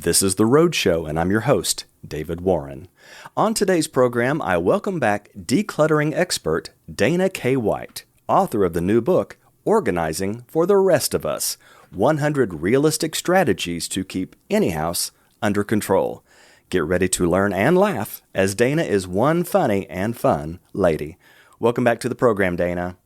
This is The Road Show, and I'm your host, David Warren. On today's program, I welcome back decluttering expert Dana K. White, author of the new book, Organizing for the Rest of Us, 100 Realistic Strategies to Keep Any House Under Control. Get ready to learn and laugh, as Dana is one funny and fun lady. Welcome back to the program, Dana.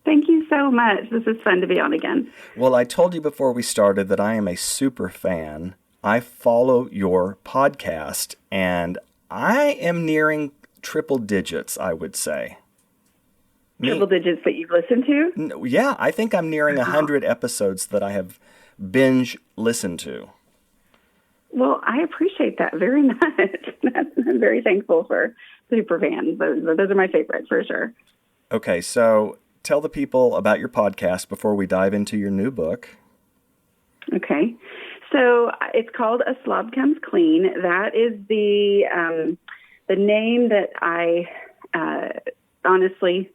Thank you so much. This is fun to be on again. Well, I told you before we started that I am a super fan. I follow your podcast, and I am nearing triple digits, I would say. Triple digits that you've listened to? Yeah, I think I'm nearing 100 episodes that I have binge listened to. Well, I appreciate that very much. I'm very thankful for super fans. Those are my favorites for sure. Okay, so tell the people about your podcast before we dive into your new book. Okay. So it's called A Slob Comes Clean. That is the name that I honestly,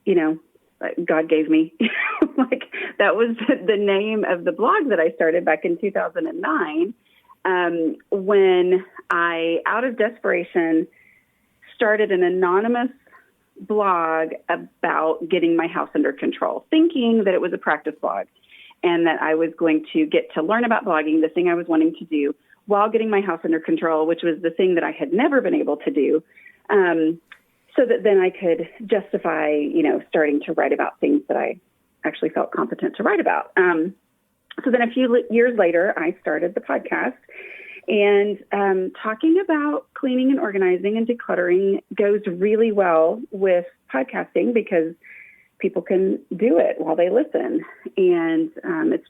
God gave me. That was the name of the blog that I started back in 2009 when I, out of desperation, started an anonymous blog about getting my house under control, thinking that it was a practice blog and that I was going to get to learn about blogging, the thing I was wanting to do, while getting my house under control, which was the thing that I had never been able to do, so that then I could justify, starting to write about things that I actually felt competent to write about. So then a few years later, I started the podcast, and talking about cleaning and organizing and decluttering goes really well with podcasting because people can do it while they listen. And it's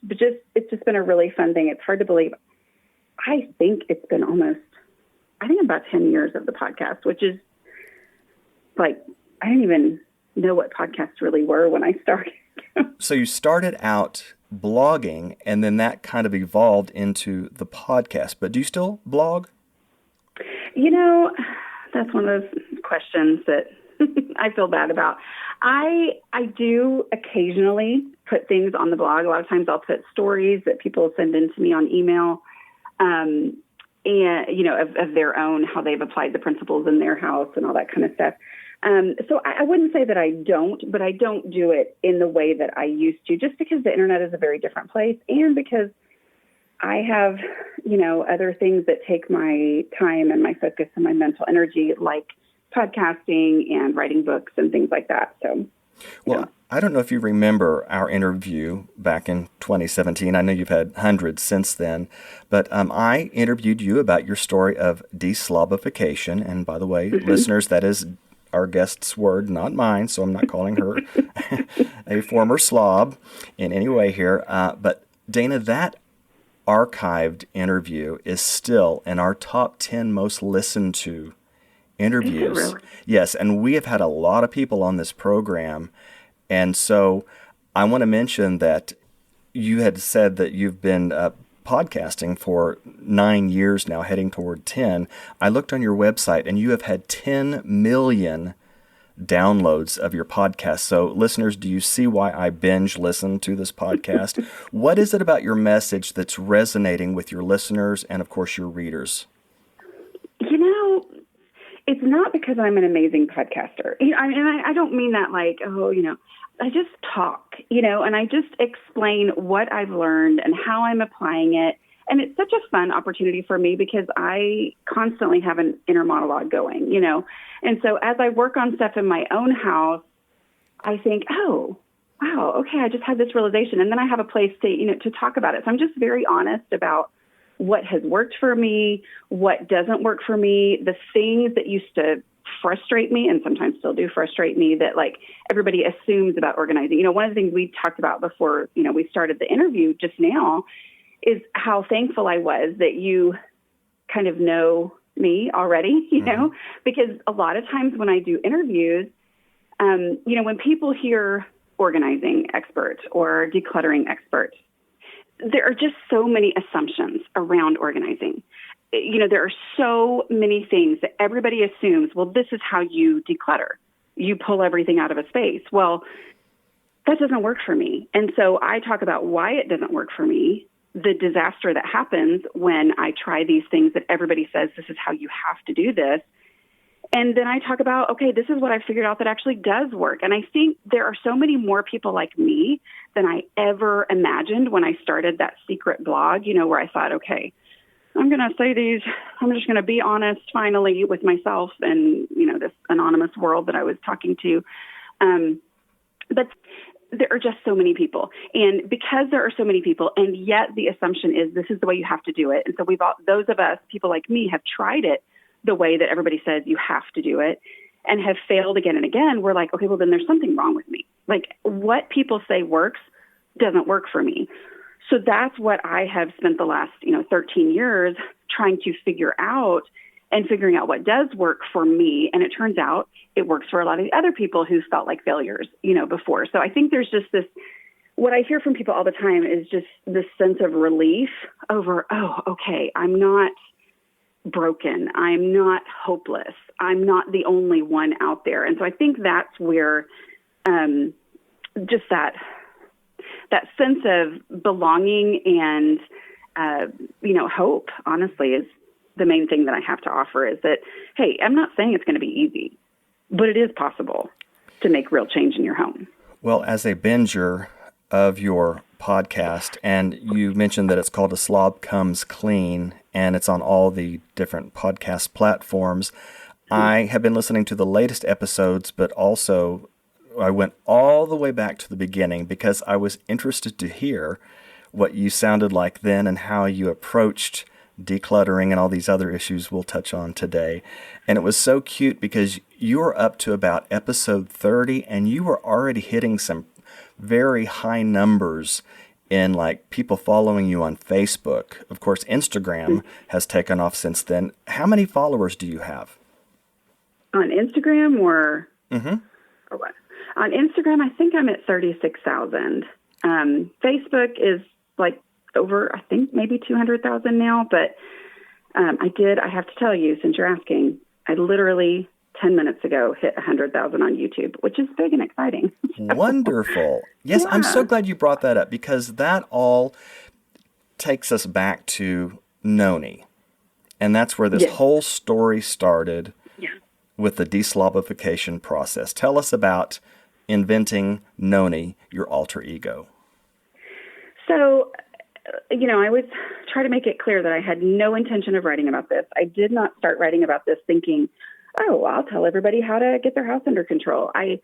just been a really fun thing. It's hard to believe. I think it's been about 10 years of the podcast, which is I didn't even know what podcasts really were when I started. So you started out blogging, and then that kind of evolved into the podcast. But do you still blog? That's one of those questions that I feel bad about. I do occasionally put things on the blog. A lot of times I'll put stories that people send in to me on email, and of their own, how they've applied the principles in their house and all that kind of stuff. So I wouldn't say that I don't, but I don't do it in the way that I used to, just because the internet is a very different place, and because I have, other things that take my time and my focus and my mental energy, like podcasting and writing books and things like that. So, well, I don't know if you remember our interview back in 2017. I know you've had hundreds since then, but I interviewed you about your story of deslobification. And by the way, listeners, that is our guest's word, not mine, so I'm not calling her a former slob in any way here. But Dana, that archived interview is still in our top 10 most listened to interviews. Is it really? Yes, and we have had a lot of people on this program, and so I want to mention that you had said that you've been podcasting for 9 years now, heading toward 10. I looked on your website, and you have had 10 million downloads of your podcast. So listeners, do you see why I binge listen to this podcast? What is it about your message that's resonating with your listeners and, of course, your readers? It's not because I'm an amazing podcaster. I don't mean that I just talk, and I just explain what I've learned and how I'm applying it. And it's such a fun opportunity for me because I constantly have an inner monologue going, And so as I work on stuff in my own house, I think, oh, wow, okay, I just had this realization. And then I have a place to talk about it. So I'm just very honest about what has worked for me, what doesn't work for me, the things that used to frustrate me and sometimes still do frustrate me that everybody assumes about organizing. One of the things we talked about before, we started the interview just now is how thankful I was that you kind of know me already, because a lot of times when I do interviews, when people hear organizing expert or decluttering expert, there are just so many assumptions around organizing. There are so many things that everybody assumes, well, this is how you declutter. You pull everything out of a space. Well, that doesn't work for me. And so I talk about why it doesn't work for me, the disaster that happens when I try these things that everybody says, this is how you have to do this. And then I talk about, okay, this is what I figured out that actually does work. And I think there are so many more people like me than I ever imagined when I started that secret blog, where I thought, okay, I'm going to say these, I'm just going to be honest finally with myself and, this anonymous world that I was talking to. But there are just so many people. And because there are so many people, and yet the assumption is this is the way you have to do it. And so those of us, people like me, have tried it the way that everybody says you have to do it and have failed again and again. We're like, okay, well, then there's something wrong with me. Like what people say works doesn't work for me. So that's what I have spent the last, 13 years trying to figure out and figuring out what does work for me. And it turns out it works for a lot of the other people who felt like failures, before. So I think there's just this, what I hear from people all the time is just this sense of relief over, oh, okay, I'm not broken. I'm not hopeless. I'm not the only one out there. And so I think that's where just that sense of belonging and, hope, honestly, is the main thing that I have to offer is that, hey, I'm not saying it's going to be easy, but it is possible to make real change in your home. Well, as a binger of your podcast, and you mentioned that it's called A Slob Comes Clean, and it's on all the different podcast platforms. I have been listening to the latest episodes, but also I went all the way back to the beginning because I was interested to hear what you sounded like then and how you approached decluttering and all these other issues we'll touch on today. And it was so cute because you were up to about episode 30 and you were already hitting some very high numbers in like people following you on Facebook. Of course, Instagram has taken off since then. How many followers do you have? On Instagram or what? On Instagram, I think I'm at 36,000. Facebook is like over, I think maybe 200,000 now. But I have to tell you, since you're asking, I literally 10 minutes ago hit 100,000 on YouTube, which is big and exciting. Wonderful. Yes, Yeah. I'm so glad you brought that up because that all takes us back to Noni. And that's where this whole story started with the deslobification process. Tell us about inventing Noni, your alter ego. So, I always try to make it clear that I had no intention of writing about this. I did not start writing about this thinking, oh, I'll tell everybody how to get their house under control. I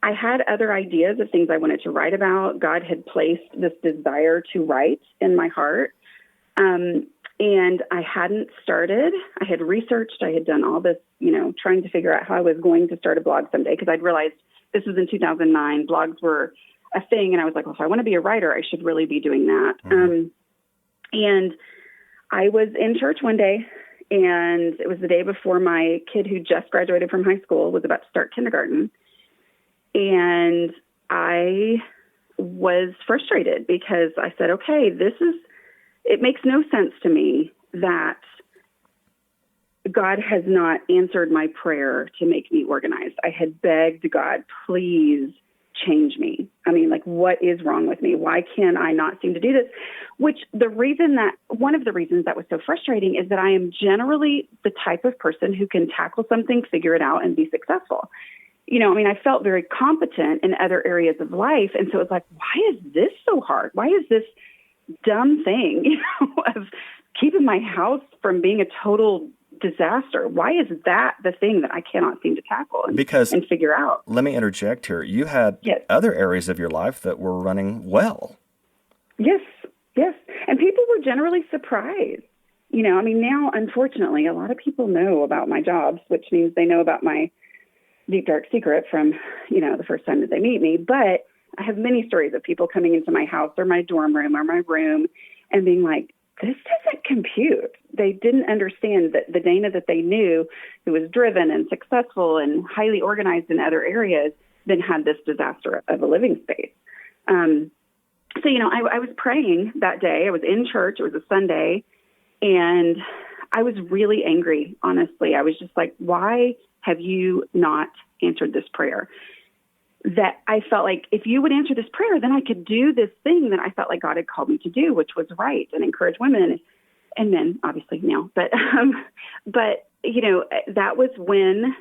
had other ideas of things I wanted to write about. God had placed this desire to write in my heart. And I hadn't started. I had researched. I had done all this, trying to figure out how I was going to start a blog someday because I'd realized this was in 2009. Blogs were a thing. And I was like, well, if I want to be a writer, I should really be doing that. And I was in church one day, and it was the day before my kid who just graduated from high school was about to start kindergarten. And I was frustrated because I said, okay, it makes no sense to me that God has not answered my prayer to make me organized. I had begged God, please change me. I mean, like, what is wrong with me? Why can I not seem to do this? One of the reasons that was so frustrating is that I am generally the type of person who can tackle something, figure it out, and be successful. I felt very competent in other areas of life. And so it's like, why is this so hard? Why is this dumb thing, of keeping my house from being a total disaster? Why is that the thing that I cannot seem to tackle and figure out? Let me interject here. You had other areas of your life that were running well. Yes. And people were generally surprised. Now, unfortunately, a lot of people know about my jobs, which means they know about my deep, dark secret from, the first time that they meet me. But I have many stories of people coming into my house or my dorm room or my room and being like, this doesn't compute. They didn't understand that the Dana that they knew, who was driven and successful and highly organized in other areas, then had this disaster of a living space. So, I was praying that day. I was in church. It was a Sunday. And I was really angry, honestly. I was just like, why have you not answered this prayer? that I felt like if you would answer this prayer, then I could do this thing that I felt like God had called me to do, which was write and encourage women and men, obviously now. But that was when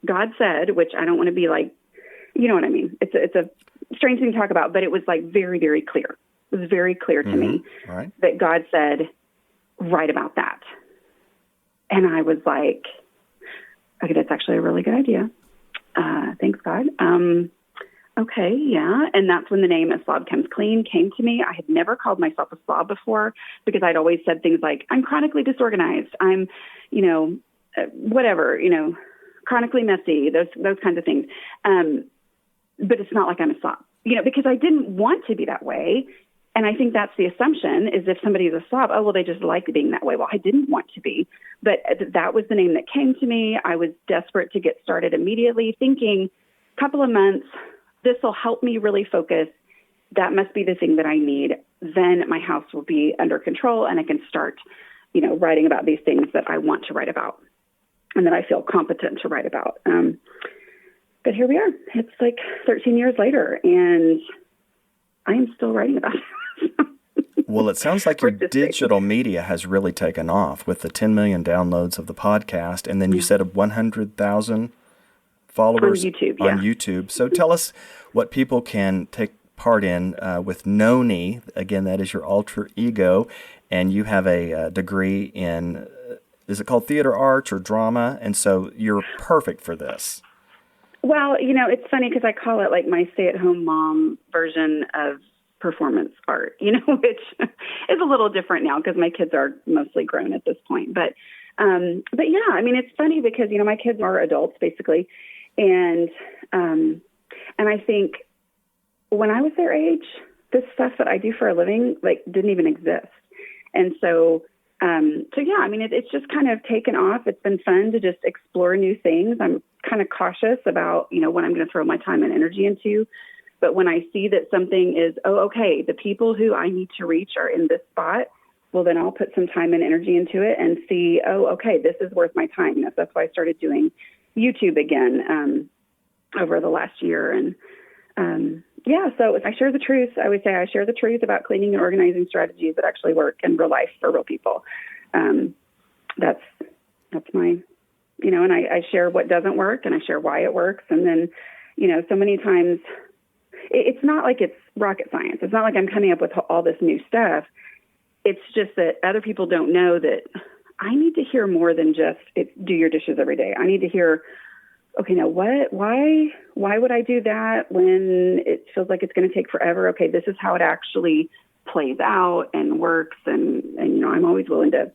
God said, which I don't want to be like, you know what I mean? It's a strange thing to talk about, but it was like very, very clear. It was very clear to me that God said, write about that. And I was like, okay, that's actually a really good idea. Thanks, God. Okay, yeah. And that's when the name A Slob Comes Clean came to me. I had never called myself a slob before because I'd always said things like, I'm chronically disorganized. I'm, whatever, chronically messy, those kinds of things. But it's not like I'm a slob, because I didn't want to be that way. And I think that's the assumption is if somebody is a slob, oh, well, they just like being that way. Well, I didn't want to be, but that was the name that came to me. I was desperate to get started immediately, thinking a couple of months, this will help me really focus. That must be the thing that I need. Then my house will be under control and I can start, writing about these things that I want to write about and that I feel competent to write about. But here we are. It's like 13 years later and I am still writing about it. Well, it sounds like your digital media has really taken off with the 10 million downloads of the podcast. And then you said 100,000 followers on YouTube. On YouTube. So tell us what people can take part in with Noni. Again, that is your alter ego. And you have a degree in, is it called theater arts or drama? And so you're perfect for this. Well, it's funny because I call it like my stay-at-home mom version of performance art, which is a little different now because my kids are mostly grown at this point. But yeah, I mean, it's funny because, my kids are adults basically. And I think when I was their age, this stuff that I do for a living, didn't even exist. And so yeah, I mean, it's just kind of taken off. It's been fun to just explore new things. I'm kind of cautious about, what I'm going to throw my time and energy into. But when I see that something is, okay, the people who I need to reach are in this spot, well, then I'll put some time and energy into it and see, okay, this is worth my time. That's why I started doing YouTube again over the last year. And yeah, so if I share the truth, I would say I share the truth about cleaning and organizing strategies that actually work in real life for real people. That's my, and I share what doesn't work and I share why it works. And then, so many times it's not like it's rocket science. It's not like I'm coming up with all this new stuff. It's just that other people don't know that I need to hear more than just do your dishes every day. I need to hear, okay, now why would I do that when it feels like it's going to take forever? Okay, this is how it actually plays out and works. And I'm always willing to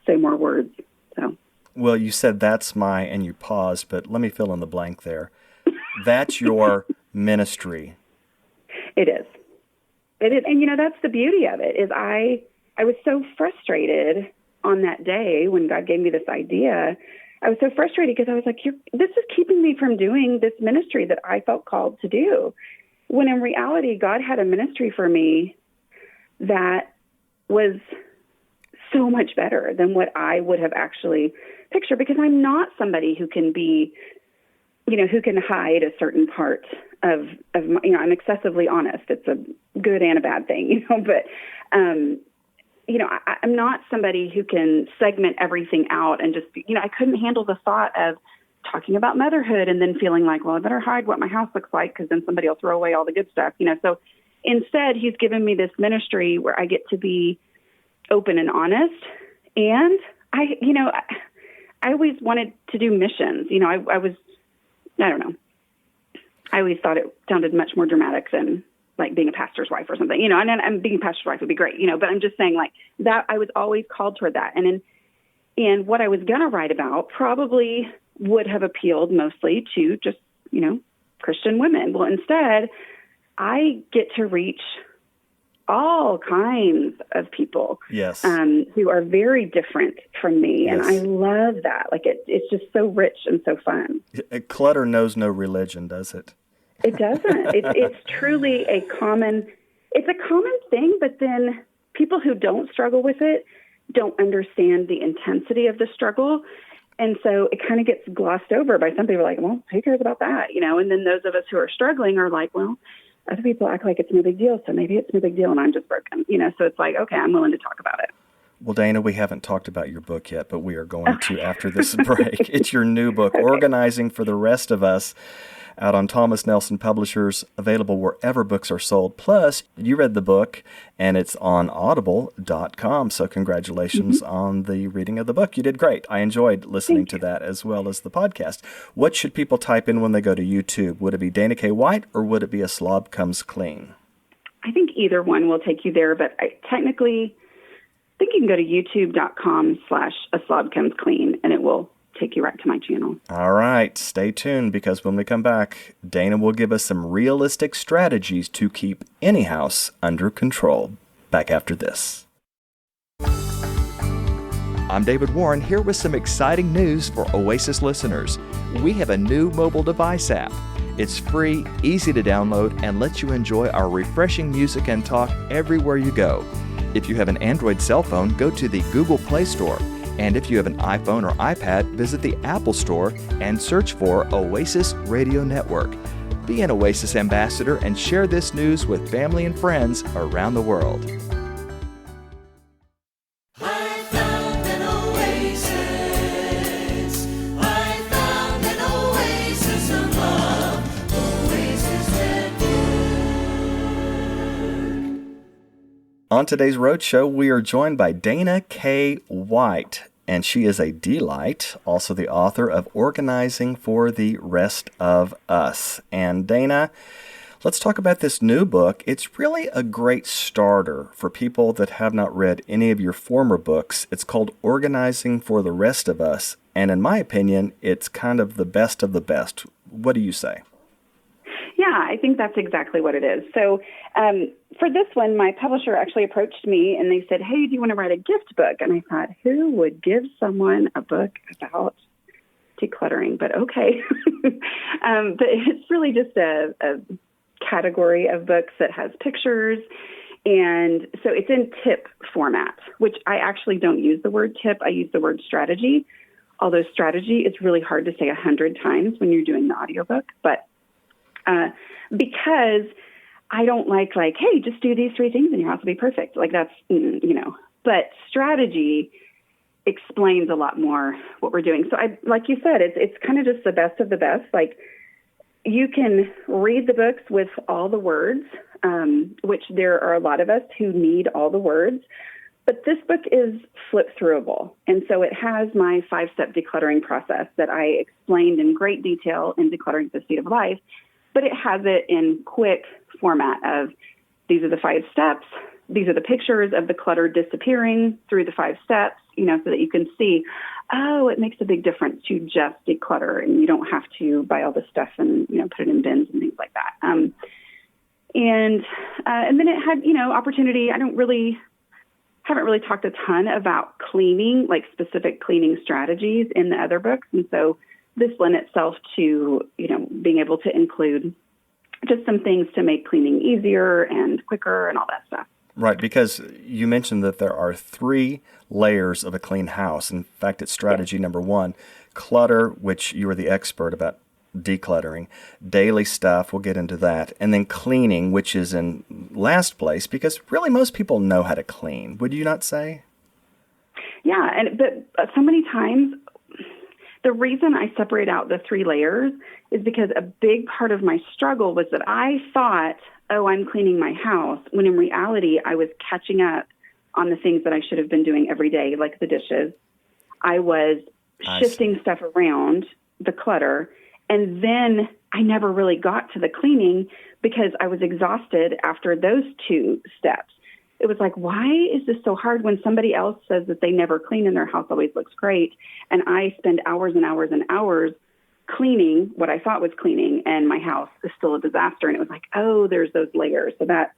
say more words. So. Well, you said and you paused, but let me fill in the blank there. That's your ministry. It is. It is. And, that's the beauty of it is I was so frustrated on that day when God gave me this idea. I was so frustrated because I was like, this is keeping me from doing this ministry that I felt called to do. When in reality, God had a ministry for me that was so much better than what I would have actually pictured because I'm not somebody who can be, who can hide a certain part of my, I'm excessively honest. It's a good and a bad thing, but, I'm not somebody who can segment everything out and just, I couldn't handle the thought of talking about motherhood and then feeling like, well, I better hide what my house looks like because then somebody will throw away all the good stuff, So instead, he's given me this ministry where I get to be open and honest. And I always wanted to do missions. I don't know. I always thought it sounded much more dramatic than like being a pastor's wife or something, and being a pastor's wife would be great, but I'm just saying like that I was always called toward that. And what I was going to write about probably would have appealed mostly to just, Christian women. Well, instead I get to reach all kinds of people yes. Who are very different from me. Yes. And I love that. Like it's just so rich and so fun. Clutter knows no religion, does it? It doesn't. It's truly a common thing, but then people who don't struggle with it don't understand the intensity of the struggle. And so it kind of gets glossed over by some people like, well, who cares about that? And then those of us who are struggling are like, well, other people act like it's no big deal. So maybe it's no big deal and I'm just broken, so it's like, okay, I'm willing to talk about it. Well, Dana, we haven't talked about your book yet, but we are going to after this break. It's your new book, okay. Organizing for the Rest of Us, out on Thomas Nelson Publishers, available wherever books are sold. Plus, you read the book, and it's on audible.com, so congratulations on the reading of the book. You did great. I enjoyed listening to that as well as the podcast. What should people type in when they go to YouTube? Would it be Dana K. White, or would it be A Slob Comes Clean? I think either one will take you there, but technically, I think you can go to youtube.com/A Slob Comes Clean, and it will take you right to my channel. All right. Stay tuned, because when we come back, Dana will give us some realistic strategies to keep any house under control. Back after this. I'm David Warren, here with some exciting news for Oasis listeners. We have a new mobile device app. It's free, easy to download, and lets you enjoy our refreshing music and talk everywhere you go. If you have an Android cell phone, go to the Google Play Store. And if you have an iPhone or iPad, visit the Apple Store and search for Oasis Radio Network. Be an Oasis ambassador and share this news with family and friends around the world. I found an oasis. I found an oasis of love. Oasis Network. On today's Roadshow, we are joined by Dana K. White, and she is a delight, also the author of Organizing for the Rest of Us. And Dana, let's talk about this new book. It's really a great starter for people that have not read any of your former books. It's called Organizing for the Rest of Us, and in my opinion, it's kind of the best of the best. What do you say? Yeah, I think that's exactly what it is. So for this one, my publisher actually approached me and they said, hey, do you want to write a gift book? And I thought, who would give someone a book about decluttering? But okay. But it's really just a category of books that has pictures. And so it's in tip format, which I actually don't use the word tip. I use the word strategy, although strategy is really hard to say 100 times when you're doing the audiobook. But because I don't like, hey, just do these 3 things and your house will be perfect. Like that's, but strategy explains a lot more what we're doing. So like you said, it's kind of just the best of the best. Like you can read the books with all the words, which there are a lot of us who need all the words, but this book is flip-throughable. And so it has my 5-step decluttering process that I explained in great detail in Decluttering the Speed of Life. But it has it in quick format of these are the 5 steps. These are the pictures of the clutter disappearing through the 5 steps, so that you can see, oh, it makes a big difference to just declutter and you don't have to buy all the stuff and, put it in bins and things like that. And then it had, opportunity. I haven't really talked a ton about cleaning, like specific cleaning strategies in the other books. And so this lent itself to, being able to include just some things to make cleaning easier and quicker and all that stuff. Right, because you mentioned that there are 3 layers of a clean house. In fact, it's strategy number 1, clutter, which you are the expert about decluttering, daily stuff, we'll get into that, and then cleaning, which is in last place, because really most people know how to clean. Would you not say? Yeah, but so many times, the reason I separate out the 3 layers is because a big part of my struggle was that I thought, oh, I'm cleaning my house, when in reality, I was catching up on the things that I should have been doing every day, like the dishes. I was shifting stuff around, the clutter, and then I never really got to the cleaning because I was exhausted after those 2 steps. It was like, why is this so hard when somebody else says that they never clean and their house always looks great, and I spend hours and hours and hours cleaning what I thought was cleaning, and my house is still a disaster. And it was like, oh, there's those layers. So that,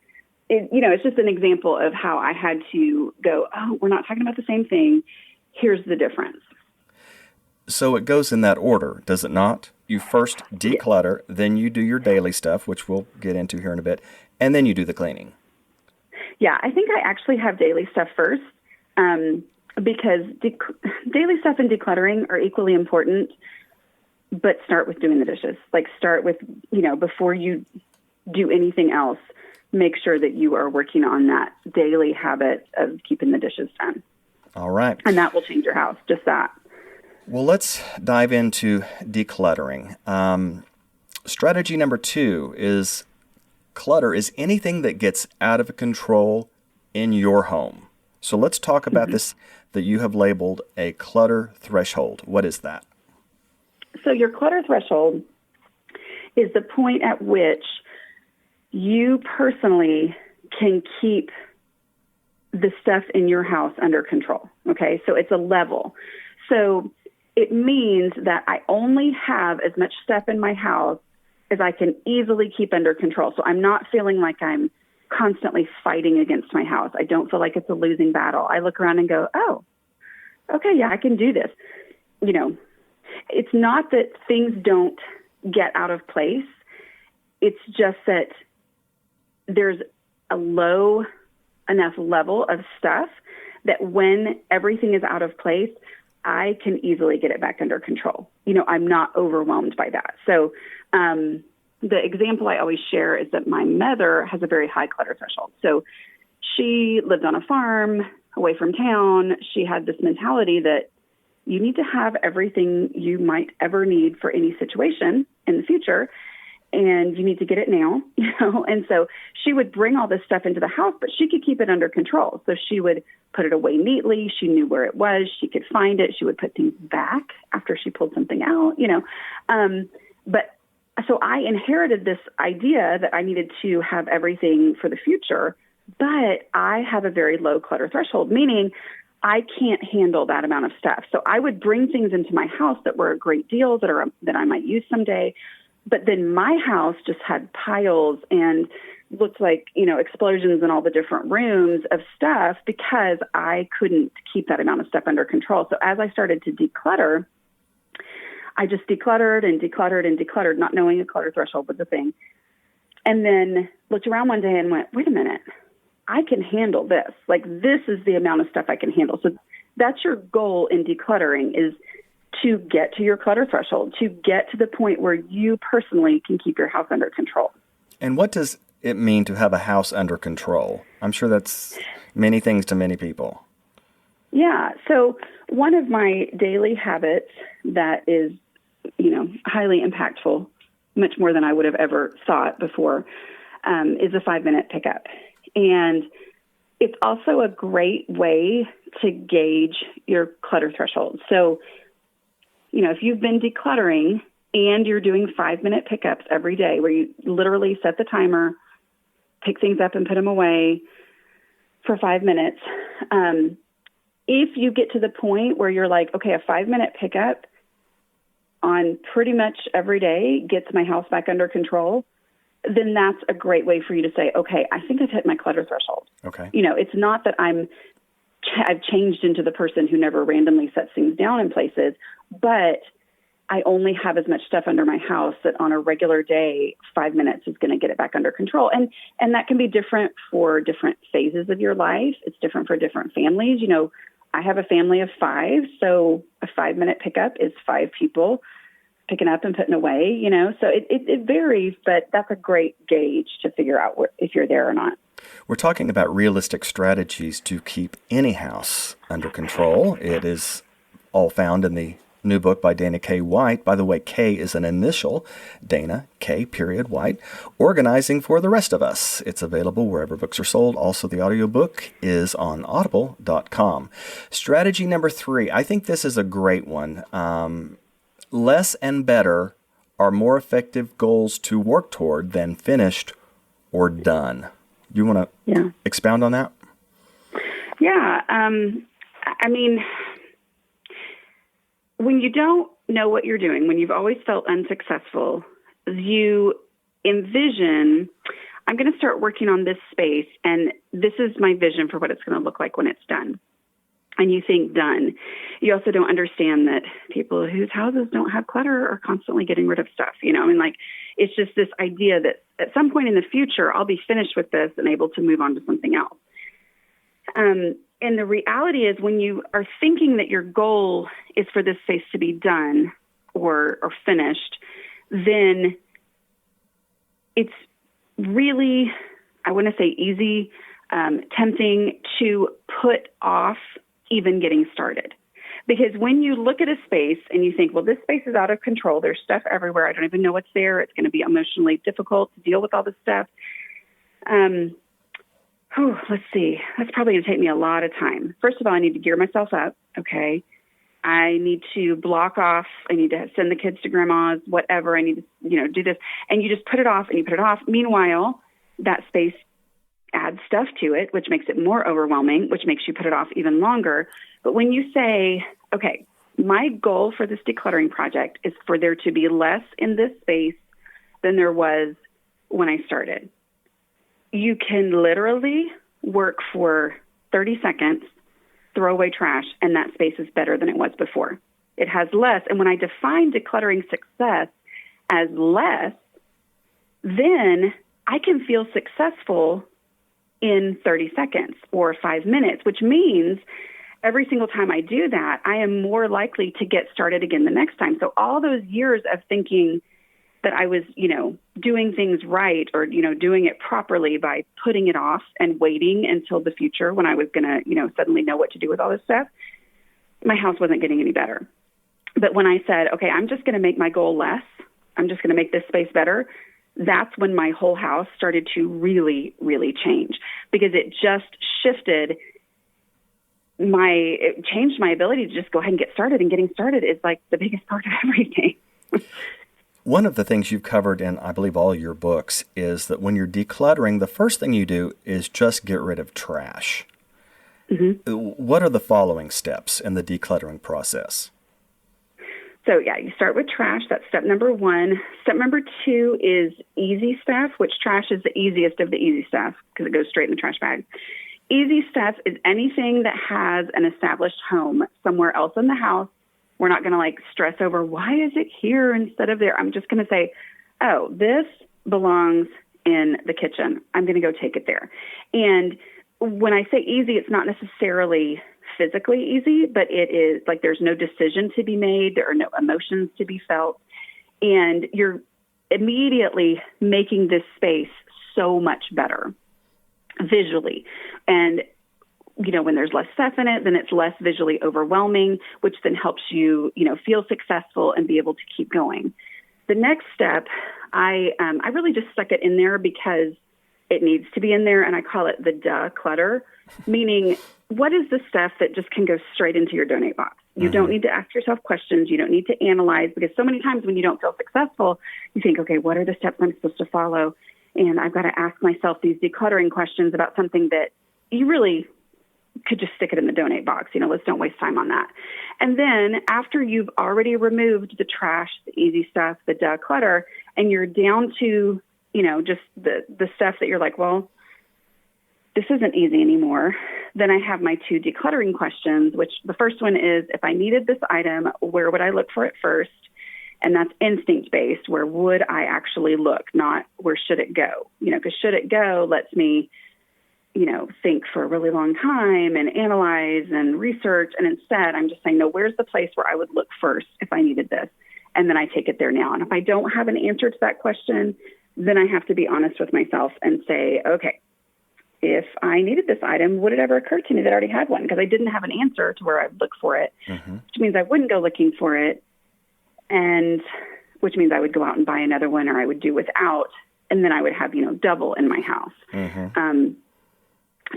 it's just an example of how I had to go, oh, we're not talking about the same thing. Here's the difference. So it goes in that order, does it not? You first declutter, then you do your daily stuff, which we'll get into here in a bit, and then you do the cleaning. Yeah, I think I actually have daily stuff first. because daily stuff and decluttering are equally important, but start with doing the dishes. Like start with, before you do anything else, make sure that you are working on that daily habit of keeping the dishes done. All right. And that will change your house, just that. Well, let's dive into decluttering. Strategy number 2 is clutter is anything that gets out of control in your home. So let's talk about this that you have labeled a clutter threshold. What is that? So your clutter threshold is the point at which you personally can keep the stuff in your house under control. Okay, so it's a level. So it means that I only have as much stuff in my house as I can easily keep under control. So I'm not feeling like I'm constantly fighting against my house. I don't feel like it's a losing battle. I look around and go, oh, okay, yeah, I can do this. It's not that things don't get out of place. It's just that there's a low enough level of stuff that when everything is out of place, I can easily get it back under control. I'm not overwhelmed by that. So the example I always share is that my mother has a very high clutter threshold. So she lived on a farm away from town. She had this mentality that you need to have everything you might ever need for any situation in the future, and you need to get it now, And so she would bring all this stuff into the house, but she could keep it under control. So she would put it away neatly. She knew where it was. She could find it. She would put things back after she pulled something out, But so I inherited this idea that I needed to have everything for the future, but I have a very low clutter threshold, meaning I can't handle that amount of stuff. So I would bring things into my house that were a great deal, that I might use someday. But then my house just had piles and looked like, explosions in all the different rooms of stuff because I couldn't keep that amount of stuff under control. So as I started to declutter, I just decluttered and decluttered and decluttered, not knowing a clutter threshold was a thing. And then looked around one day and went, wait a minute, I can handle this. Like, this is the amount of stuff I can handle. So that's your goal in decluttering, is to get to your clutter threshold, to get to the point where you personally can keep your house under control. And what does it mean to have a house under control? I'm sure that's many things to many people. Yeah. So one of my daily habits that is, highly impactful, much more than I would have ever thought before, is a 5-minute pickup. And it's also a great way to gauge your clutter threshold. So, if you've been decluttering and you're doing 5-minute pickups every day where you literally set the timer, pick things up and put them away for 5 minutes, if you get to the point where you're like, okay, a 5-minute pickup on pretty much every day gets my house back under control, then that's a great way for you to say, okay, I think I've hit my clutter threshold. Okay. It's not that I've changed into the person who never randomly sets things down in places, but I only have as much stuff under my house that on a regular day, 5 minutes is going to get it back under control. And that can be different for different phases of your life. It's different for different families. I have a family of 5, so a 5-minute pickup is 5 people picking up and putting away, So it varies, but that's a great gauge to figure out if you're there or not. We're talking about realistic strategies to keep any house under control. It is all found in the new book by Dana K. White. By the way, K is an initial, Dana K. White, Organizing for the Rest of Us. It's available wherever books are sold. Also, the audiobook is on audible.com. Strategy number 3. I think this is a great one. Less and better are more effective goals to work toward than finished or done. You want to expound on that? Yeah. When you don't know what you're doing, when you've always felt unsuccessful, you envision, I'm going to start working on this space, and this is my vision for what it's going to look like when it's done. And you think done. You also don't understand that people whose houses don't have clutter are constantly getting rid of stuff. It's just this idea that at some point in the future, I'll be finished with this and able to move on to something else. And the reality is when you are thinking that your goal is for this space to be done or finished, then it's really, I want to say easy, tempting to put off even getting started. Because when you look at a space and you think, well, this space is out of control, there's stuff everywhere, I don't even know what's there, it's going to be emotionally difficult to deal with all this stuff. Let's see, that's probably going to take me a lot of time. First of all, I need to gear myself up, okay? I need to block off, I need to send the kids to grandma's, whatever, I need to, do this. And you just put it off and you put it off. Meanwhile, that space adds stuff to it, which makes it more overwhelming, which makes you put it off even longer. But when you say, okay, my goal for this decluttering project is for there to be less in this space than there was when I started, you can literally work for 30 seconds, throw away trash, and that space is better than it was before. It has less. And when I define decluttering success as less, then I can feel successful in 30 seconds or 5 minutes, which means every single time I do that, I am more likely to get started again the next time. So all those years of thinking that I was, doing things right or, doing it properly by putting it off and waiting until the future when I was going to, suddenly know what to do with all this stuff, my house wasn't getting any better. But when I said, okay, I'm just going to make my goal less, I'm just going to make this space better, that's when my whole house started to really, really change, because it just it changed my ability to just go ahead and get started. And getting started is like the biggest part of everything. One of the things you've covered in, I believe, all your books is that when you're decluttering, the first thing you do is just get rid of trash. Mm-hmm. What are the following steps in the decluttering process? So, you start with trash. That's step number 1. Step number 2 is easy stuff, which trash is the easiest of the easy stuff because it goes straight in the trash bag. Easy stuff is anything that has an established home somewhere else in the house. We're not going to stress over, why is it here instead of there? I'm just going to say, oh, this belongs in the kitchen. I'm going to go take it there. And when I say easy, it's not necessarily physically easy, but it is there's no decision to be made. There are no emotions to be felt. And you're immediately making this space so much better visually. And when there's less stuff in it, then it's less visually overwhelming, which then helps you, feel successful and be able to keep going. The next step, I really just stuck it in there because it needs to be in there, and I call it the duh clutter, meaning what is the stuff that just can go straight into your donate box? You don't need to ask yourself questions. You don't need to analyze, because so many times when you don't feel successful, you think, okay, what are the steps I'm supposed to follow? And I've got to ask myself these decluttering questions about something that you really could just stick it in the donate box. Let's don't waste time on that. And then after you've already removed the trash, the easy stuff, the duh clutter, and you're down to, just the stuff that you're like, well, this isn't easy anymore, then I have my 2 decluttering questions, which the first one is, if I needed this item, where would I look for it first? And that's instinct-based. Where would I actually look, not where should it go? Because should it go lets me think for a really long time and analyze and research. And instead, I'm just saying, no, where's the place where I would look first if I needed this? And then I take it there now. And if I don't have an answer to that question, then I have to be honest with myself and say, okay, if I needed this item, would it ever occur to me that I already had one? Because I didn't have an answer to where I'd look for it, which means I wouldn't go looking for it. And which means I would go out and buy another one, or I would do without. And then I would have, double in my house.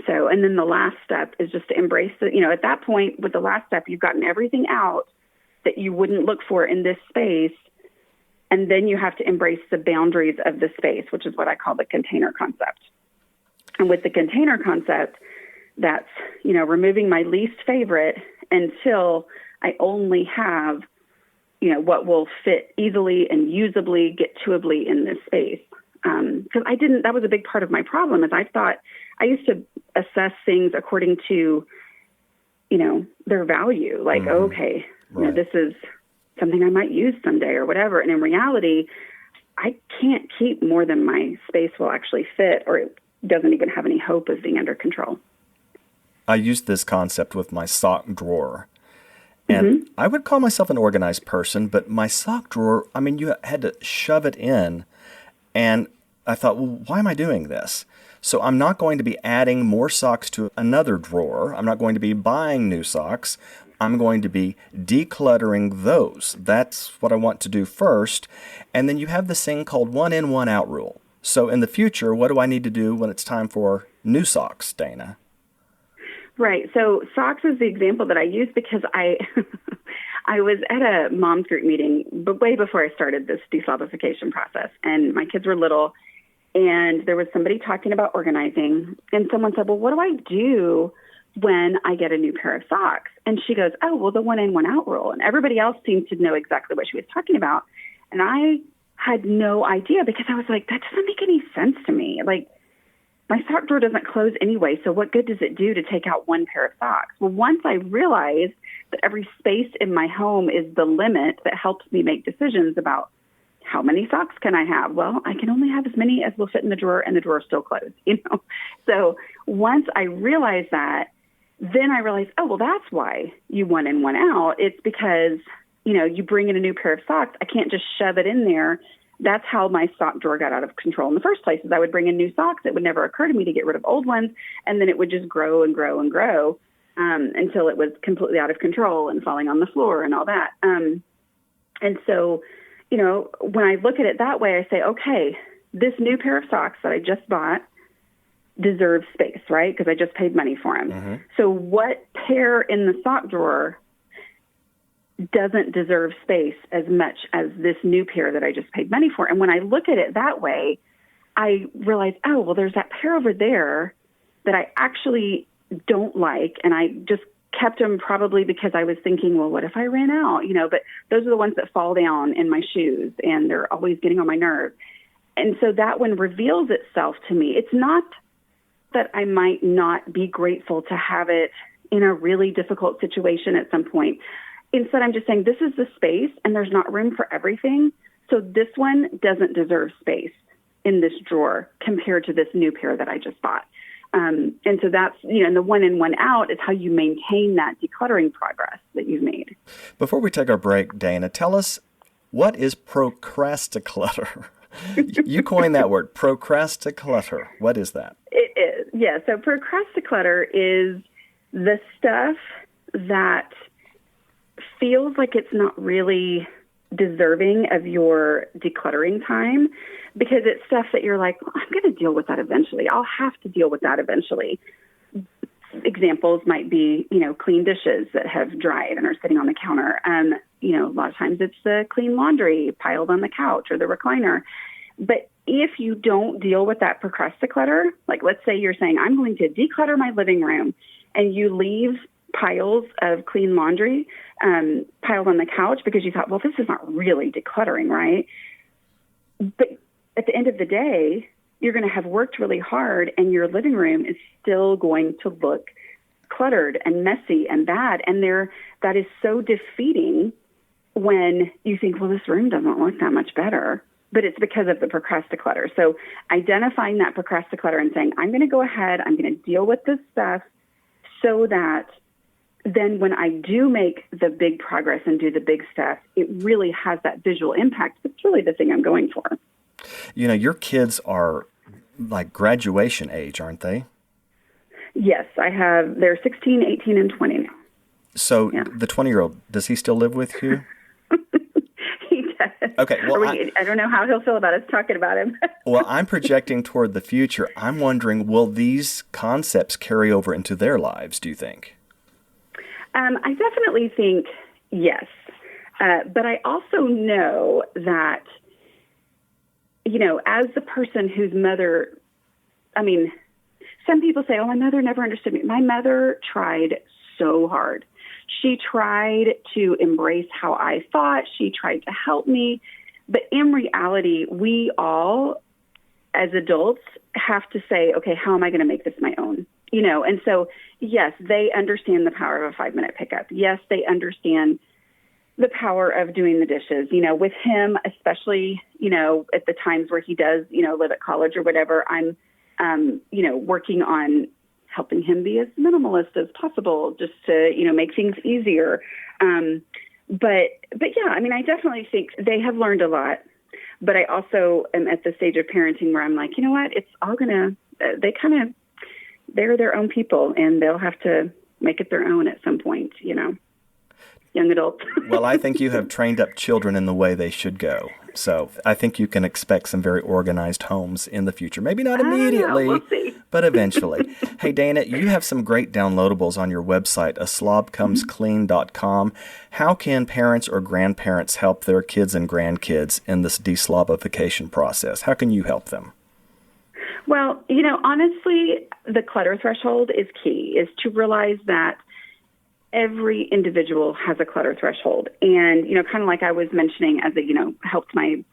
So, and then the last step is just to embrace it. At that point, with the last step, you've gotten everything out that you wouldn't look for in this space. And then you have to embrace the boundaries of the space, which is what I call the container concept. And with the container concept, that's, removing my least favorite until I only have, what will fit easily and usably, get toably in this space. Because that was a big part of my problem, is I used to assess things according to, their value. Okay, right. This is something I might use someday or whatever. And in reality, I can't keep more than my space will actually fit, or it doesn't even have any hope of being under control. I used this concept with my sock drawer. And I would call myself an organized person, but my sock drawer, I mean, you had to shove it in. And I thought, well, why am I doing this? So I'm not going to be adding more socks to another drawer. I'm not going to be buying new socks. I'm going to be decluttering those. That's what I want to do first. And then you have this thing called one in, one out rule. So in the future, what do I need to do when it's time for new socks, Dana? Right. So socks is the example that I use because I I was at a mom's group meeting way before I started this deslobification process, and my kids were little, and there was somebody talking about organizing, and someone said, well, what do I do when I get a new pair of socks? And she goes, oh, well, the one in, one out rule. And everybody else seemed to know exactly what she was talking about. And I had no idea because I was like, that doesn't make any sense to me. Like, my sock drawer doesn't close anyway, so what good does it do to take out one pair of socks? Well, once I realized that every space in my home is the limit that helps me make decisions about how many socks can I have? Well, I can only have as many as will fit in the drawer, and the drawer is still closed, you know? So once I realized that, then I realized, oh, well, that's why you one in, one out. It's because, you know, you bring in a new pair of socks. I can't just shove it in there. That's how my sock drawer got out of control in the first place, is I would bring in new socks. It would never occur to me to get rid of old ones, and then it would just grow and grow and grow until it was completely out of control and falling on the floor and all that. And so, you know, when I look at it that way, I say, okay, this new pair of socks that I just bought deserves space, right? Because I just paid money for them. Mm-hmm. So what pair in the sock drawer doesn't deserve space as much as this new pair that I just paid money for? And when I look at it that way, I realize, oh, well, there's that pair over there that I actually don't like, and I just kept them probably because I was thinking, well, what if I ran out? You know, but those are the ones that fall down in my shoes, and they're always getting on my nerves. And so that one reveals itself to me. It's not that I might not be grateful to have it in a really difficult situation at some point. Instead, I'm just saying this is the space, and there's not room for everything. So this one doesn't deserve space in this drawer compared to this new pair that I just bought. And so that's, you know, and the one in, one out is how you maintain that decluttering progress that you've made. Before we take our break, Dana, tell us, what is procrasticlutter? You coined that word, procrasticlutter. What is that? It is, yeah. So procrasticlutter is the stuff that feels like it's not really deserving of your decluttering time, because it's stuff that you're like, well, I'm going to deal with that eventually. I'll have to deal with that eventually. Examples might be, you know, clean dishes that have dried and are sitting on the counter. You know, a lot of times it's the clean laundry piled on the couch or the recliner. But if you don't deal with that procrasticlutter, like let's say you're saying, I'm going to declutter my living room, and you leave piles of clean laundry piled on the couch because you thought, well, this is not really decluttering, right? But at the end of the day, you're going to have worked really hard, and your living room is still going to look cluttered and messy and bad. And that is so defeating when you think, well, this room doesn't look that much better. But it's because of the procrasticlutter. So identifying that procrasticlutter and saying, I'm going to go ahead, I'm going to deal with this stuff so that then when I do make the big progress and do the big stuff, it really has that visual impact. It's really the thing I'm going for. You know, your kids are like graduation age, aren't they? Yes, they're 16, 18, and 20 now. So yeah. The 20-year-old, does he still live with you? He does. Okay, well, I don't know how he'll feel about us talking about him. Well, I'm projecting toward the future. I'm wondering, will these concepts carry over into their lives, do you think? I definitely think yes. But I also know that, you know, as the person whose mother, I mean, some people say, oh, my mother never understood me. My mother tried so hard. She tried to embrace how I thought. She tried to help me. But in reality, we all, as adults, have to say, okay, how am I going to make this my own? You know, and so, yes, they understand the power of a 5-minute pickup. Yes, they understand the power of doing the dishes. You know, with him, especially, you know, at the times where he does, you know, live at college or whatever, I'm, you know, working on helping him be as minimalist as possible, just to, make things easier. But yeah, I mean, I definitely think they have learned a lot. But I also am at the stage of parenting where I'm like, you know what? It's all they're their own people, and they'll have to make it their own at some point, young adults. Well, I think you have trained up children in the way they should go. So I think you can expect some very organized homes in the future. Maybe not immediately, we'll see. But eventually. Hey, Dana, you have some great downloadables on your website, aslobcomesclean.com. How can parents or grandparents help their kids and grandkids in this deslobification process? How can you help them? Well, honestly, the clutter threshold is key, is to realize that every individual has a clutter threshold. And, kind of like I was mentioning as helped my,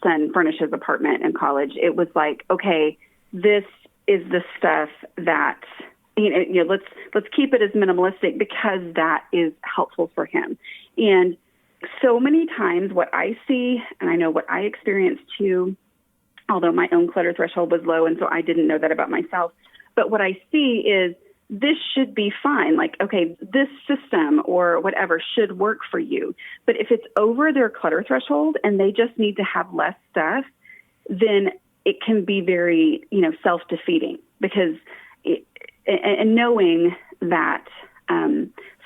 son furnish his apartment in college, it was like, okay, this is the stuff that, let's keep it as minimalistic because that is helpful for him. And so many times what I see, and I know what I experienced too, although my own clutter threshold was low, and so I didn't know that about myself, but what I see is, this should be fine. Like, okay, this system or whatever should work for you. But if it's over their clutter threshold and they just need to have less stuff, then it can be very, self-defeating because and knowing that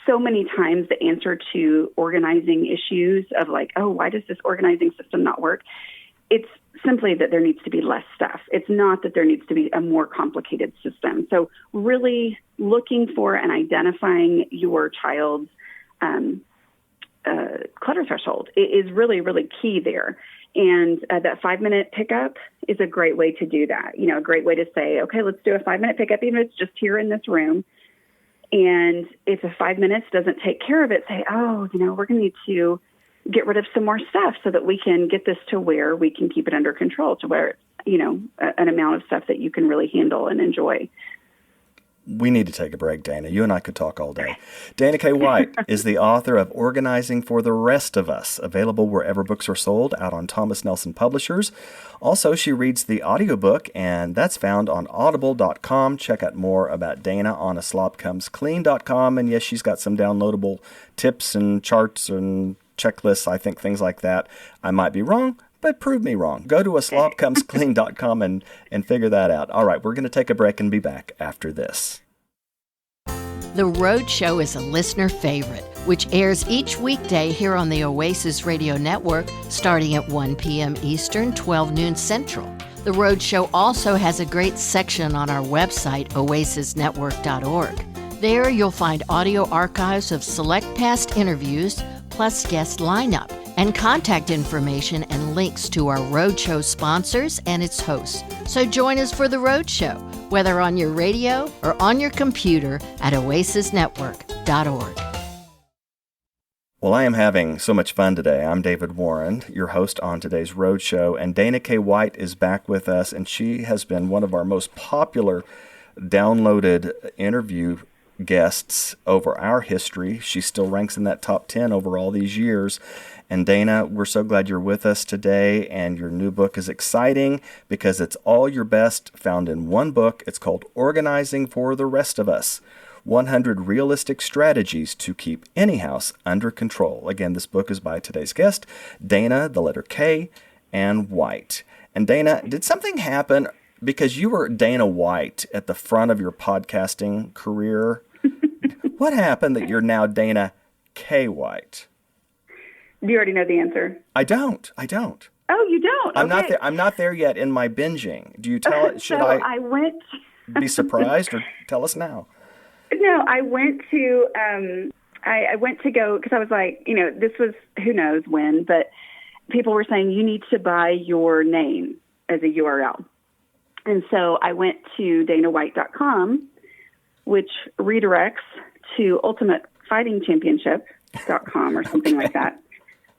so many times the answer to organizing issues of like, oh, why does this organizing system not work? It's simply that there needs to be less stuff. It's not that there needs to be a more complicated system. So really looking for and identifying your child's clutter threshold is really, really key there. And that 5-minute pickup is a great way to do that. A great way to say, okay, let's do a 5-minute pickup, even if it's just here in this room. And if the 5 minutes doesn't take care of it, say, oh, we're going to need to get rid of some more stuff so that we can get this to where we can keep it under control, to where, an amount of stuff that you can really handle and enjoy. We need to take a break, Dana. You and I could talk all day. Dana K. White is the author of Organizing for the Rest of Us, available wherever books are sold, out on Thomas Nelson Publishers. Also, she reads the audiobook, and that's found on audible.com. Check out more about Dana on aslobcomesclean.com. And yes, she's got some downloadable tips and charts and checklists, I think, things like that. I might be wrong, but prove me wrong. Go to aslobcomesclean.com and figure that out. All right, we're going to take a break and be back after this. The Road Show is a listener favorite, which airs each weekday here on the Oasis Radio Network, starting at 1 p.m. Eastern, 12 noon Central. The Road Show also has a great section on our website, oasisnetwork.org. There you'll find audio archives of select past interviews, plus guest lineup, and contact information and links to our Roadshow sponsors and its hosts. So join us for the Roadshow, whether on your radio or on your computer at oasisnetwork.org. Well, I am having so much fun today. I'm David Warren, your host on today's Roadshow, and Dana K. White is back with us, and she has been one of our most popular downloaded interview guests over our history. She still ranks in that top 10 over all these years. And Dana, we're so glad you're with us today, and your new book is exciting because it's all your best found in one book. It's called Organizing for the Rest of Us, 100 Realistic Strategies to Keep Any House Under Control. Again, this book is by today's guest, Dana, the letter K, and White. And Dana, did something happen because you were Dana White at the front of your podcasting career? What happened that you're now Dana K. White? Do you already know the answer? I don't. Oh, you don't? Okay. I'm not there yet in my binging. Do you tell it? Should I went be surprised or tell us now? No, I went to I went to go because I was like, this was who knows when, but people were saying you need to buy your name as a URL. And so I went to danawhite.com, which redirects to ultimatefightingchampionship.com or something like that.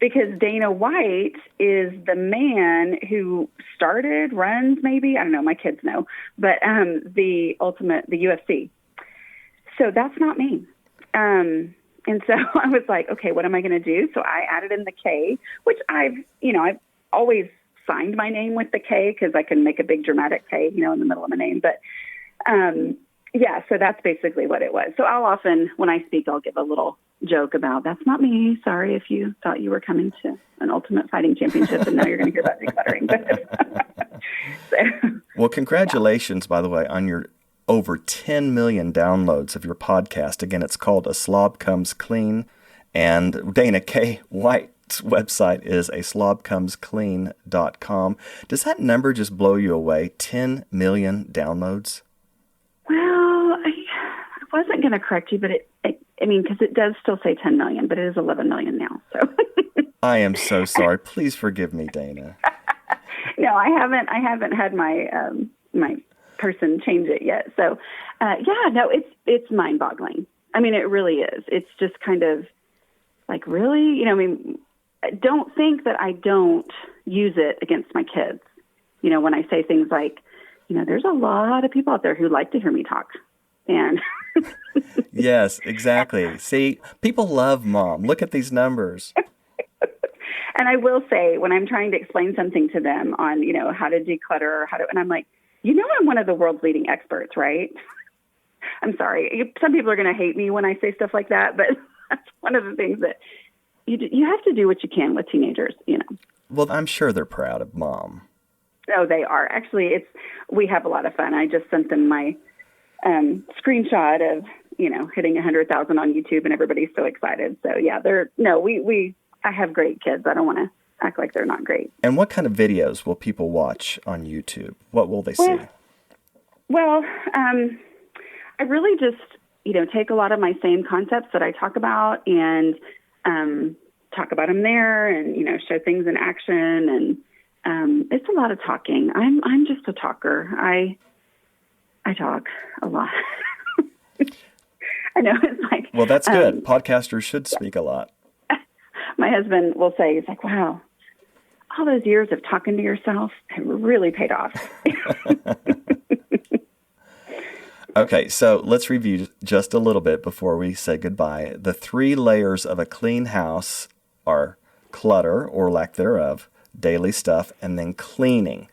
Because Dana White is the man who runs maybe, I don't know, my kids know, but the UFC. So that's not me. And so I was like, okay, what am I going to do? So I added in the K, which I've always signed my name with the K because I can make a big dramatic K, in the middle of my name. But Yeah, so that's basically what it was. So I'll often, when I speak, I'll give a little joke about, that's not me. Sorry if you thought you were coming to an Ultimate Fighting Championship and now you're going to hear about decluttering. Well, congratulations, by the way, on your over 10 million downloads of your podcast. Again, it's called A Slob Comes Clean. And Dana K. White's website is aslobcomesclean.com. Does that number just blow you away? 10 million downloads? Well, I wasn't going to correct you, but because it does still say 10 million, but it is 11 million now. So I am so sorry. Please forgive me, Dana. No, I haven't had my my person change it yet. So, it's mind-boggling. I mean, it really is. It's just kind of like, really? Don't think that I don't use it against my kids. When I say things like, there's a lot of people out there who like to hear me talk. And yes, exactly. See, people love Mom. Look at these numbers. And I will say, when I'm trying to explain something to them on, how to declutter, and I'm like, I'm one of the world's leading experts, right? I'm sorry. Some people are going to hate me when I say stuff like that, but that's one of the things that you have to do what you can with teenagers, Well, I'm sure they're proud of Mom. Oh, they are. Actually, we have a lot of fun. I just sent them my screenshot of, hitting 100,000 on YouTube, and everybody's so excited. So yeah, I have great kids. I don't want to act like they're not great. And what kind of videos will people watch on YouTube? What will they see? Well, I really just, take a lot of my same concepts that I talk about and talk about them there and, show things in action. And it's a lot of talking. I'm just a talker. I talk a lot. I know, it's like... Well, that's good. Podcasters should speak a lot. My husband will say, he's like, wow, all those years of talking to yourself have really paid off. Okay, so let's review just a little bit before we say goodbye. The 3 layers of a clean house are clutter, or lack thereof, daily stuff, and then cleaning.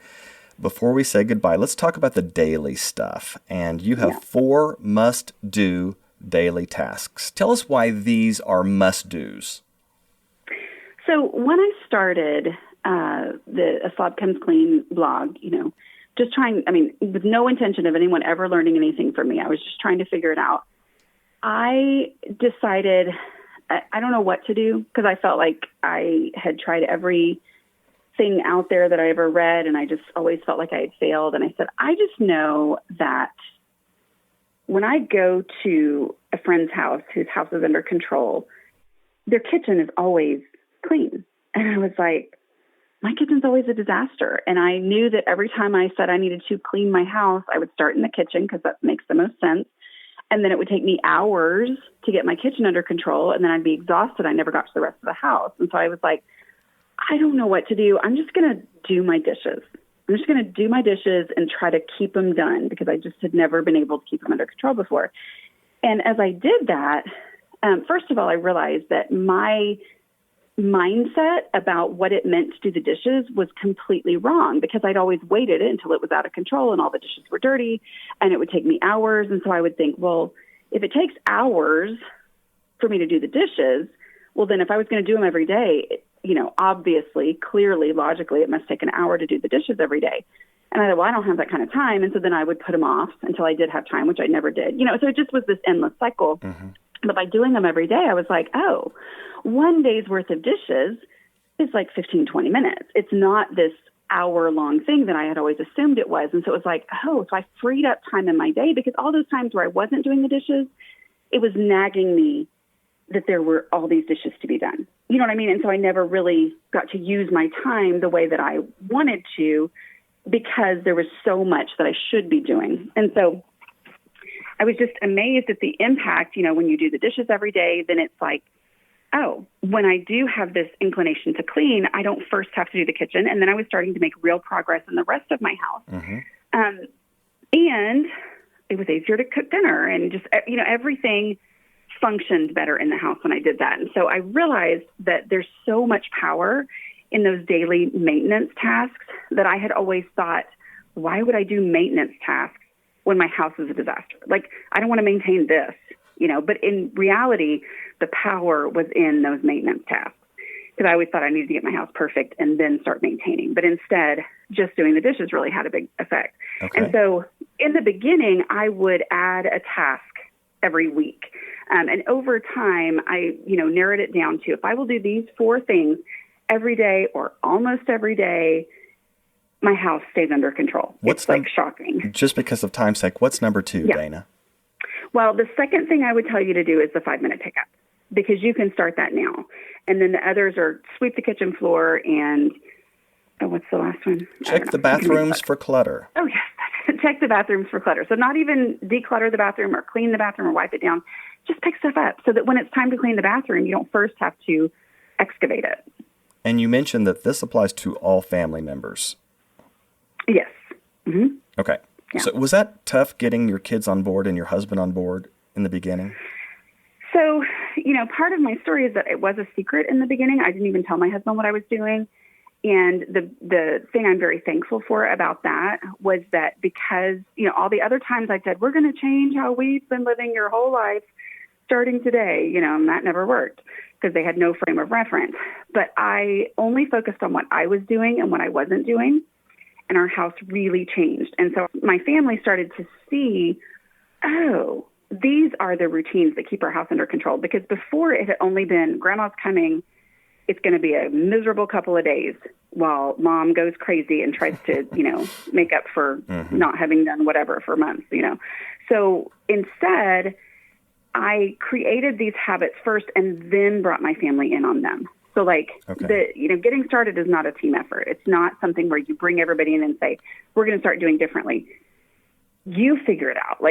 Before we say goodbye, let's talk about the daily stuff. And you have 4 must-do daily tasks. Tell us why these are must-dos. So when I started the A Slob Comes Clean blog, just trying, with no intention of anyone ever learning anything from me, I was just trying to figure it out. I decided, I don't know what to do, because I felt like I had tried everything out there that I ever read, and I just always felt like I had failed. And I said, I just know that when I go to a friend's house whose house is under control, their kitchen is always clean. And I was like, my kitchen's always a disaster. And I knew that every time I said I needed to clean my house, I would start in the kitchen because that makes the most sense. And then it would take me hours to get my kitchen under control. And then I'd be exhausted. I never got to the rest of the house. And so I was like, I don't know what to do. I'm just going to do my dishes. I'm just going to do my dishes and try to keep them done because I just had never been able to keep them under control before. And as I did that, first of all, I realized that my mindset about what it meant to do the dishes was completely wrong because I'd always waited until it was out of control and all the dishes were dirty and it would take me hours. And so I would think, well, if it takes hours for me to do the dishes, well, then if I was going to do them every day, obviously, clearly, logically, it must take an hour to do the dishes every day. And I thought, well, I don't have that kind of time. And so then I would put them off until I did have time, which I never did. So it just was this endless cycle. Mm-hmm. But by doing them every day, I was like, oh, one day's worth of dishes is like 15, 20 minutes. It's not this hour-long thing that I had always assumed it was. And so it was like, oh, so I freed up time in my day because all those times where I wasn't doing the dishes, it was nagging me that there were all these dishes to be done. You know what I mean? And so I never really got to use my time the way that I wanted to because there was so much that I should be doing. And so I was just amazed at the impact, when you do the dishes every day, then it's like, oh, when I do have this inclination to clean, I don't first have to do the kitchen. And then I was starting to make real progress in the rest of my house. Mm-hmm. And it was easier to cook dinner and just, everything functioned better in the house when I did that. And so I realized that there's so much power in those daily maintenance tasks that I had always thought, why would I do maintenance tasks when my house is a disaster. Like, I don't want to maintain this, but in reality, the power was in those maintenance tasks. Because I always thought I needed to get my house perfect and then start maintaining. But instead, just doing the dishes really had a big effect. Okay. And so in the beginning, I would add a task every week. And over time, I, narrowed it down to, if I will do these 4 things every day or almost every day, my house stays under control. It's shocking. Just because of time's sake, what's number 2, Yeah. Dana? Well, the second thing I would tell you to do is the 5-minute pickup, because you can start that now. And then the others are sweep the kitchen floor and, what's the last one? Check the bathrooms for clutter. Oh, yes. Check the bathrooms for clutter. So not even declutter the bathroom or clean the bathroom or wipe it down. Just pick stuff up so that when it's time to clean the bathroom, you don't first have to excavate it. And you mentioned that this applies to all family members. Yes. Mm-hmm. Okay. Yeah. So was that tough getting your kids on board and your husband on board in the beginning? So, part of my story is that it was a secret in the beginning. I didn't even tell my husband what I was doing. And the thing I'm very thankful for about that was that because, all the other times I said, we're going to change how we've been living your whole life starting today, and that never worked because they had no frame of reference. But I only focused on what I was doing and what I wasn't doing. And our house really changed. And so my family started to see, oh, these are the routines that keep our house under control. Because before it had only been, Grandma's coming, it's going to be a miserable couple of days while Mom goes crazy and tries to, make up for not having done whatever for months, So instead, I created these habits first and then brought my family in on them. So getting started is not a team effort. It's not something where you bring everybody in and say, we're going to start doing differently. You figure it out.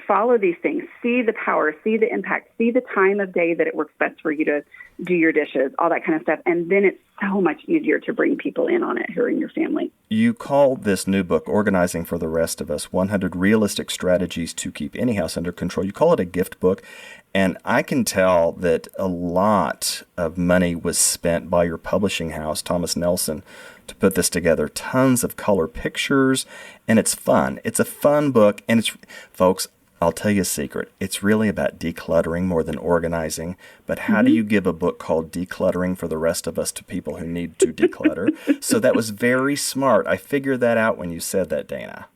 Follow these things, see the power, see the impact, see the time of day that it works best for you to do your dishes, all that kind of stuff. And then it's so much easier to bring people in on it who are in your family. You call this new book, Organizing for the Rest of Us, 100 Realistic Strategies to Keep Any House Under Control. You call it a gift book. And I can tell that a lot of money was spent by your publishing house, Thomas Nelson, to put this together. Tons of color pictures, and it's fun. It's a fun book, and folks, I'll tell you a secret. It's really about decluttering more than organizing. But how do you give a book called Decluttering for the Rest of Us to people who need to declutter? So that was very smart. I figured that out when you said that, Dana.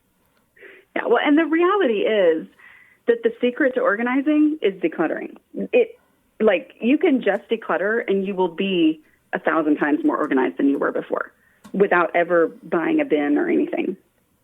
Yeah, well, and the reality is that the secret to organizing is decluttering. You can just declutter and you will be 1,000 times more organized than you were before without ever buying a bin or anything.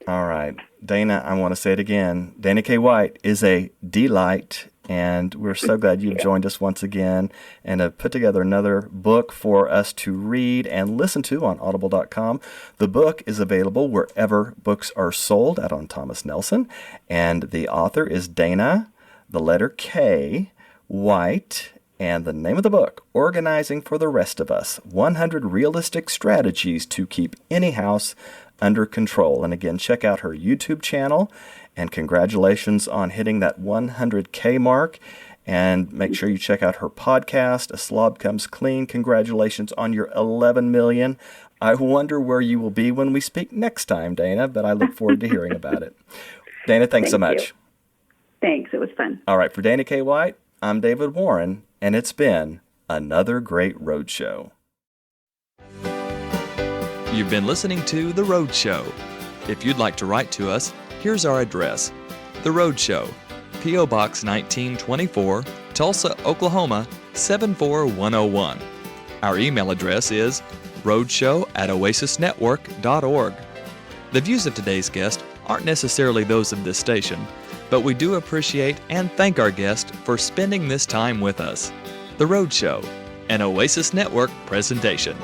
All right. Dana, I want to say it again. Dana K. White is a delight, and we're so glad you've joined us once again and have put together another book for us to read and listen to on Audible.com. The book is available wherever books are sold, out on Thomas Nelson, and the author is Dana, the letter K, White, and the name of the book, Organizing for the Rest of Us, 100 Realistic Strategies to Keep Any House Under Control. And again, check out her YouTube channel, and congratulations on hitting that 100K mark. And make sure you check out her podcast, A Slob Comes Clean. Congratulations on your 11 million. I wonder where you will be when we speak next time, Dana, but I look forward to hearing about it. Dana, thanks so much. You. Thanks. It was fun. All right. For Dana K. White, I'm David Warren, and it's been another great Road Show. You've been listening to The Road Show. If you'd like to write to us, here's our address. The Road Show, P.O. Box 1924, Tulsa, Oklahoma, 74101. Our email address is roadshow@oasisnetwork.org. The views of today's guest aren't necessarily those of this station, but we do appreciate and thank our guest for spending this time with us. The Road Show, an Oasis Network presentation.